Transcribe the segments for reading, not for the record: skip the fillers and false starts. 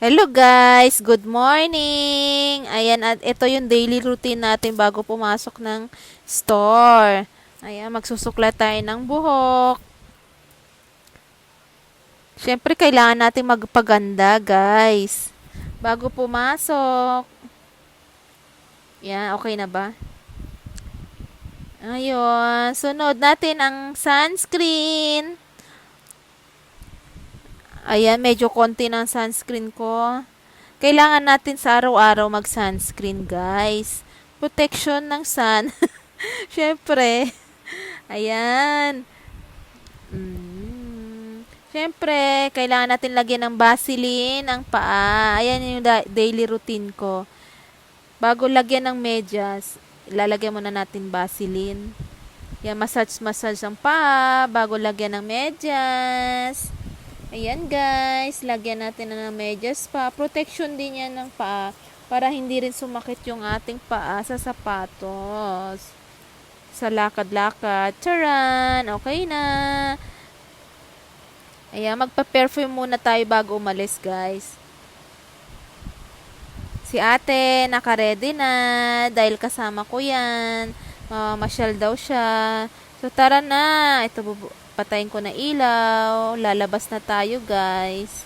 Hello guys, good morning. Ayan, at ito yung daily routine natin bago pumasok ng store. Ayan, magsusuklat tayo ng buhok. Siyempre, kailangan natin magpaganda guys. Bago pumasok. Yan, okay na ba? Ayun, sunod natin ang sunscreen. Ayan, medyo konti ng sunscreen ko. Kailangan natin sa araw-araw mag-sunscreen, guys. Protection ng sun. Siyempre. Ayan. Siyempre, kailangan natin lagyan ng Vaseline ang paa. Ayan yung daily routine ko. Bago lagyan ng medyas, ilalagyan muna natin Vaseline. Yan, massage ang paa bago lagyan ng medyas. Ayan guys, lagyan natin na ng medyas pa. Protection din yan ng paa para hindi rin sumakit yung ating paa sa sapatos. Sa lakad-lakad. Charan! Okay na. Ayan, magpa-perfume muna tayo bago umalis guys. Si ate, naka-ready na. Dahil kasama ko yan. Masyal daw siya. So tara na. Ito, patayin ko na ilaw. Lalabas na tayo guys.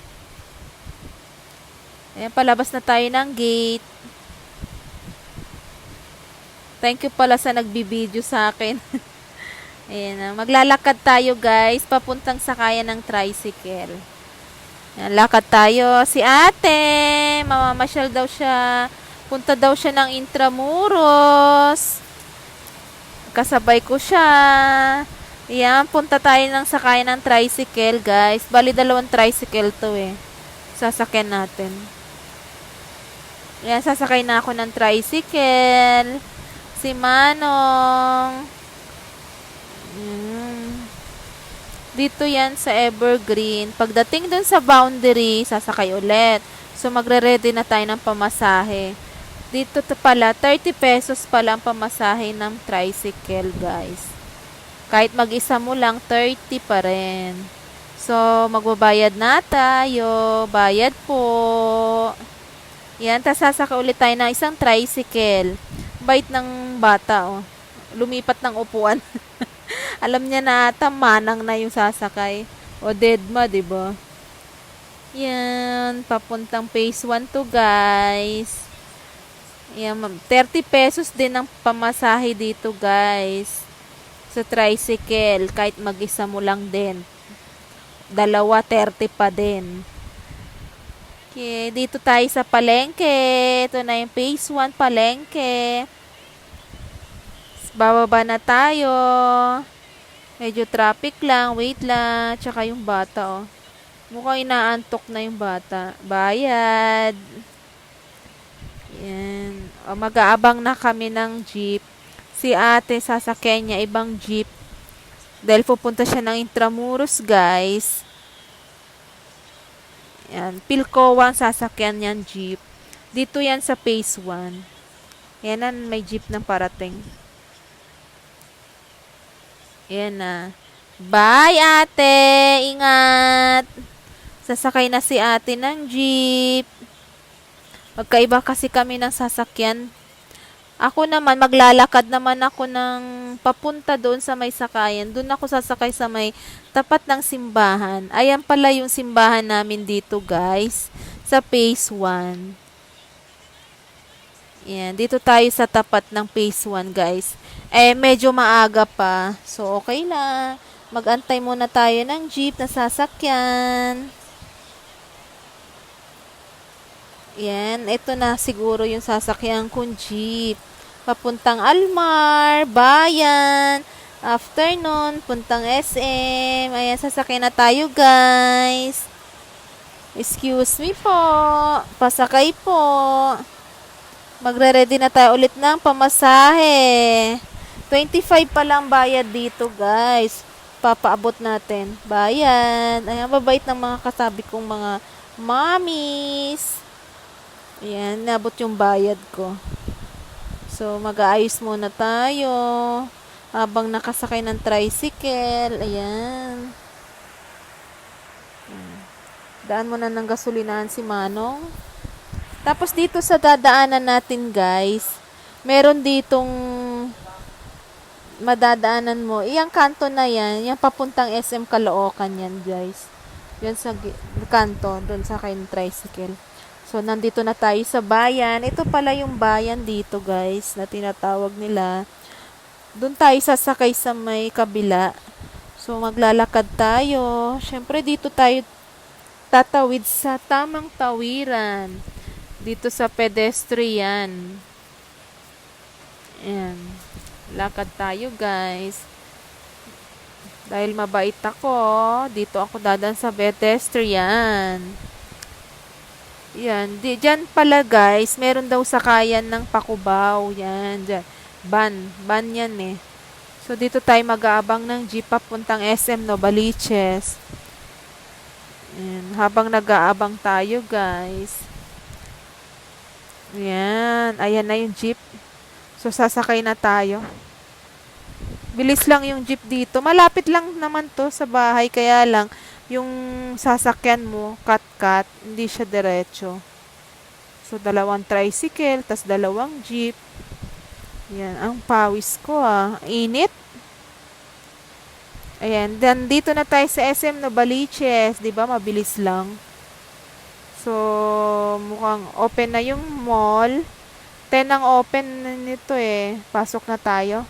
Ayan, palabas na tayo ng gate. Thank you pala sa nagbibideo sa akin. Ayan, maglalakad tayo guys. Papuntang sakayan ng tricycle. Ayan, lakad tayo. Si ate, mamamasyal daw siya. Punta daw siya ng Intramuros. Kasabay ko siya. Ayan, punta tayo ng sakayan ng tricycle, guys. Bali, 2 tricycle to eh. Sasakyan natin. Ayan, sasakay na ako ng tricycle. Si Manong. Dito yan sa Evergreen. Pagdating dun sa boundary, sasakay ulit. So, magre-ready na tayo ng pamasahe. Dito pala, 30 pesos pala ang pamasahe ng tricycle, guys. Kahit mag-isa mo lang, 30 pa rin. So, magbabayad na tayo. Bayad po. Yan, tas sasakay ulit tayo ng isang tricycle. Bait ng bata, oh. Lumipat ng upuan. Alam niya na ata, manang na yung sasakay. O deadma, diba? Yan, papuntang phase 1 to, guys. Yan, 30 pesos din ang pamasahe dito, guys. Sa tricycle, kahit mag-isa mo lang din. 2, 30 pa din. Okay, dito tayo sa palengke. Ito na yung phase 1 palengke. Bababa na tayo. Medyo traffic lang, wait lang. Tsaka yung bata, oh. Mukhang inaantok na yung bata. Bayad. Yan. O, mag-aabang na kami ng jeep. Si ate, sasakyan niya ibang jeep. Dahil pupunta siya ng Intramuros, guys. Yan. Pilcoa ang sasakyan niyan jeep. Dito yan sa phase 1. Yan, may jeep ng parating. Yan na. Bye, ate! Ingat! Sasakay na si ate ng jeep. Magkaiba kasi kami ng sasakyan. Ako naman, maglalakad naman ako ng papunta doon sa may sakayan. Doon ako sasakay sa may tapat ng simbahan. Ayan pala yung simbahan namin dito, guys. Sa phase 1. Yan, dito tayo sa tapat ng phase 1, guys. Medyo maaga pa. So, okay lang. Mag-antay muna tayo ng jeep na sasakyan. Yan, ito na siguro yung sasakyan kong jeep. Papuntang Almar, Bayan, afternoon, puntang SM. Ayan, sasakyan na tayo, guys. Excuse me po. Pasakay po. Magre-ready na tayo ulit ng pamasahe. 25 pa lang bayad dito, guys. Papaabot natin. Bayad. Ayan, mabait ng mga kasabi kong mga mommies. Ayan, nabot yung bayad ko. So, mag-aayos muna tayo. Habang nakasakay ng tricycle. Ayan. Daan mo na ng gasolinahan si Manong. Tapos dito sa dadaanan natin guys, meron ditong madadaanan mo. Iyang kanto na yan, yung papuntang SM Caloocan yan guys. Yan sa kanto, doon sa kain tricycle. So, nandito na tayo sa bayan. Ito pala yung bayan dito guys, na tinatawag nila. Doon tayo sasakay sa may kabila. So, maglalakad tayo. Siyempre, dito tayo tatawid sa tamang tawiran. Dito sa pedestrian. Ayan. Lakad tayo, guys. Dahil mabait ako, dito ako dadan sa pedestrian. Yan. Diyan pala, guys, meron daw sakayan ng Pakubaw. Yan, dyan. Ban yan eh. So, dito tayo mag-aabang ng jeep papuntang SM Novaliches. Ayan. Habang nag-aabang tayo, guys. Ayan. Ayan na yung jeep. So, sasakay na tayo. Bilis lang yung jeep dito. Malapit lang naman to sa bahay. Kaya lang, yung sasakyan mo, cut-cut, hindi siya diretso. So, 2 tricycle, tas 2 jeep. Yan, ang pawis ko Init. Ayan, then dito na tayo sa SM Novaliches. Diba, mabilis lang. So, mukhang open na yung mall. 10 ang open nito eh. Pasok na tayo.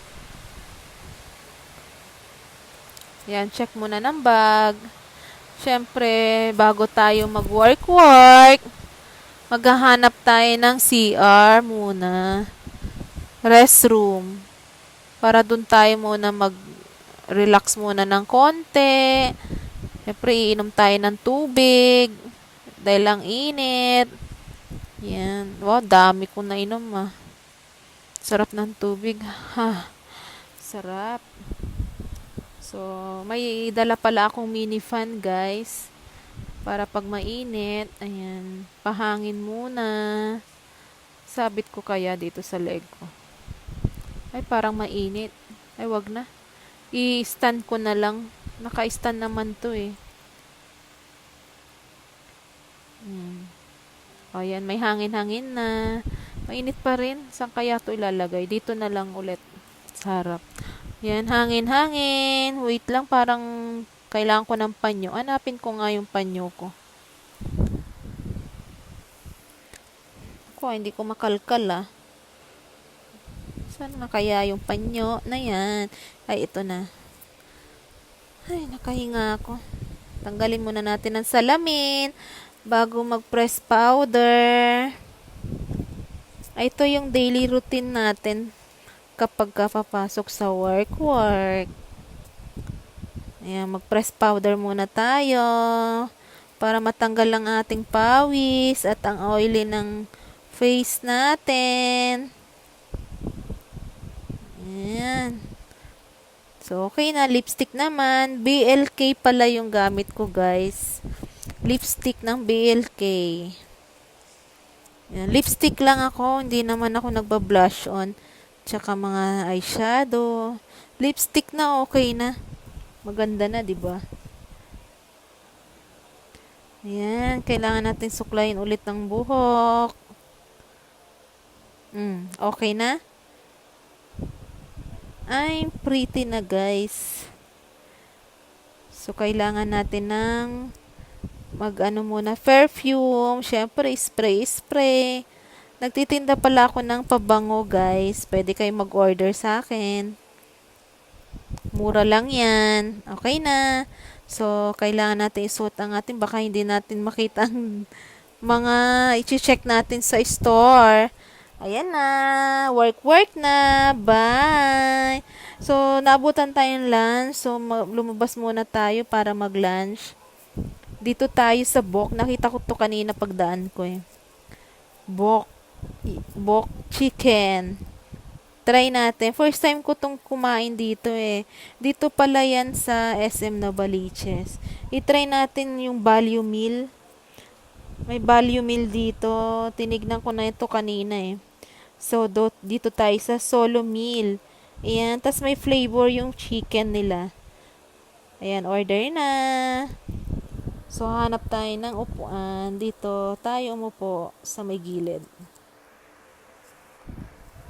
Yan, check muna ng bag. Siyempre, bago tayo mag-work, maghahanap tayo ng CR muna. Restroom. Para dun tayo muna mag-relax muna ng konti. Siyempre, iinom tayo ng tubig. Dahil ang init. Yan. Wow, dami ko na inom Sarap ng tubig. Sarap. So, may dala pala akong mini fan, guys. Para pag mainit, ayan, pahangin muna. Sabit ko kaya dito sa leg ko. Ay, parang mainit. Ay, wag na. I-stand ko na lang. Naka-stand naman to eh. Ayan, may hangin-hangin na. Mainit pa rin. Saan kaya to ilalagay? Dito na lang ulit. Sa harap. Yan, hangin-hangin. Wait lang, parang kailangan ko ng panyo. Hanapin ko nga yung panyo ko. Hindi ko makalkal Saan na kaya yung panyo na yan? Ay, ito na. Ay, nakahinga ako. Tanggalin muna natin ang salamin bago mag-press powder. Ay, ito yung daily routine natin kapag papasok sa work. Ayan, mag-press powder muna tayo para matanggal ang ating pawis at ang oily ng face natin. Ayan. So, okay na. Lipstick naman. BLK pala yung gamit ko, guys. Lipstick ng BLK. Ayan. Lipstick lang ako. Hindi naman ako nagba-blush on. Tsaka mga eyeshadow. Lipstick na okay na. Maganda na, diba? Ayan. Kailangan natin suklayin ulit ng buhok. Okay na? Ay, pretty na, guys. So, kailangan natin ng muna, perfume. Syempre, spray. Nagtitinda pala ako ng pabango, guys. Pwede kayo mag-order sa akin. Mura lang yan. Okay na. So, kailangan natin isuot ang ating, baka hindi natin makita ang mga i-check natin sa store. Ayan na. Work na. Bye. So, naabutan tayong lunch. So, lumabas muna tayo para mag-lunch. Dito tayo sa Bok. Nakita ko to kanina pagdaan ko eh. Bok chicken. Try natin. First time ko tong kumain dito eh. Dito pala yan sa SM Novaliches. I-try natin yung value meal. May value meal dito. Tinignan ko na ito kanina eh. So, dito tayo sa solo meal. Ayan. Tas may flavor yung chicken nila. Ayan. Order na. So, hanap tayo ng upuan. Dito tayo umupo sa may gilid.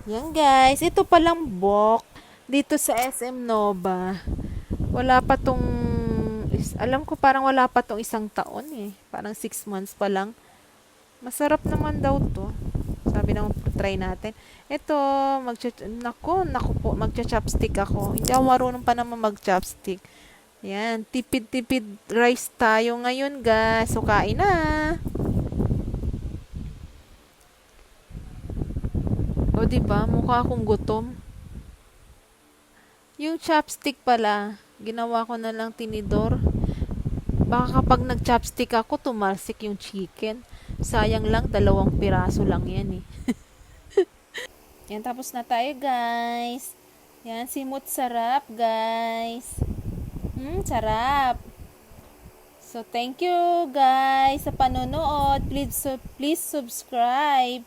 Yan guys, ito palang book dito sa SM Nova. Wala pa tong, alam ko parang wala pa tong 1 taon eh. Parang 6 months pa lang. Masarap naman daw to. Sabi naman, try natin. Ito, naku po, magcha-chopstick ako. Hindi ako marunong pa naman mag-chopstick. Yan, tipid-tipid rice tayo ngayon, guys. So, kain na. O, diba? Mukha akong gutom. Yung chopstick pala, ginawa ko na lang tinidor. Baka kapag nag-chopstick ako, tumalsik yung chicken. Sayang lang, 2 piraso lang yan eh. Yan, tapos na tayo guys. Yan, simut sarap guys. Sarap. So, thank you guys sa panonood. Please subscribe.